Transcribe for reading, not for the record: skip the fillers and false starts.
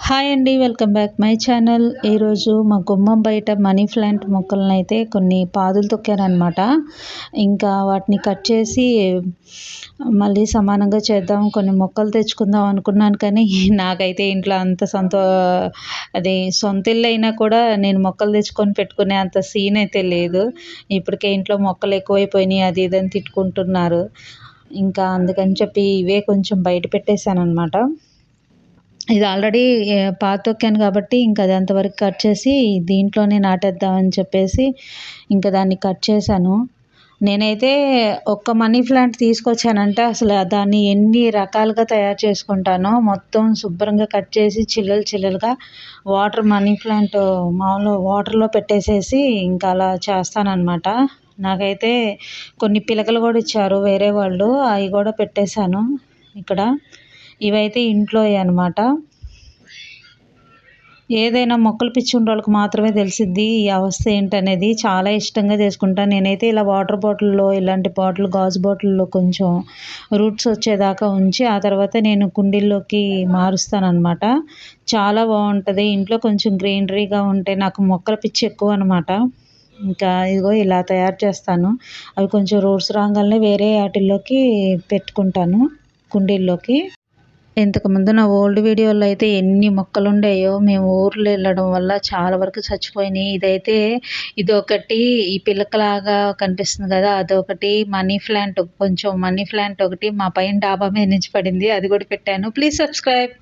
Hi అండి. Welcome back my channel. ఈరోజు మా గుమ్మం బయట మనీ ప్లాంట్ మొక్కలనైతే కొన్ని పాదులు తొక్కాననమాట. ఇంకా వాటిని కట్ చేసి మళ్ళీ సమానంగా చేద్దాం, కొన్ని మొక్కలు తెచ్చుకుందాం అనుకున్నాను. కానీ నాకైతే ఇంట్లో అంత సొంత ఇల్లు అయినా కూడా నేను మొక్కలు తెచ్చుకొని పెట్టుకునే అంత సీన్ అయితే లేదు. ఇప్పటికే ఇంట్లో మొక్కలు ఎక్కువైపోయినాయి, అది ఇదని తిట్టుకుంటున్నారు. ఇంకా అందుకని చెప్పి ఇవే కొంచెం బయట పెట్టేశాననమాట. ఇది ఆల్రెడీ పాత తొక్కాను కాబట్టి ఇంకా అది అంతవరకు కట్ చేసి దీంట్లోనే నాటేద్దామని చెప్పేసి ఇంకా దాన్ని కట్ చేశాను. నేనైతే ఒక్క మనీ ప్లాంట్ తీసుకొచ్చానంటే అసలు దాన్ని ఎన్ని రకాలుగా తయారు చేసుకుంటానో, మొత్తం శుభ్రంగా కట్ చేసి చిల్లలుగా మనీ ప్లాంట్ మామూలు వాటర్లో పెట్టేసేసి ఇంకా అలా చేస్తానన్నమాట. నాకైతే కొన్ని పిలకలు కూడా ఇచ్చారు వేరే వాళ్ళు, అవి కూడా పెట్టేశాను ఇక్కడ. ఇవైతే ఇంట్లోయే అనమాట. ఏదైనా మొక్కలు పిచ్చి ఉన్నోళ్ళకి మాత్రమే తెలిసిద్ది ఈ అవస్థ ఏంటనేది. చాలా ఇష్టంగా చేసుకుంటాను. నేనైతే ఇలా వాటర్ బాటిల్లో, ఇలాంటి బాటిల్ గాజు బాటిల్లో కొంచెం రూట్స్ వచ్చేదాకా ఉంచి ఆ తర్వాత నేను కుండీల్లోకి మారుస్తానన్నమాట. చాలా బాగుంటుంది. ఇంట్లో కొంచెం గ్రీనరీగా ఉంటే నాకు మొక్కల పిచ్చి ఎక్కువ అనమాట. ఇంకా ఇదిగో ఇలా తయారు చేస్తాను. అవి కొంచెం రూట్స్ రాగానే వేరే వాటిల్లోకి పెట్టుకుంటాను, కుండీల్లోకి. ఇంతకుముందు నా ఓల్డ్ వీడియోలో అయితే ఎన్ని మొక్కలు ఉండేయో, మేము ఊర్లు వెళ్ళడం వల్ల చాలా వరకు చచ్చిపోయినాయి. ఇదొకటి ఈ పిలకలాగా కనిపిస్తుంది కదా, అదొకటి కొంచెం మనీ ప్లాంట్ ఒకటి మా పైన డాబా మీద నుంచి పడింది, అది కూడా పెట్టాను. Please subscribe.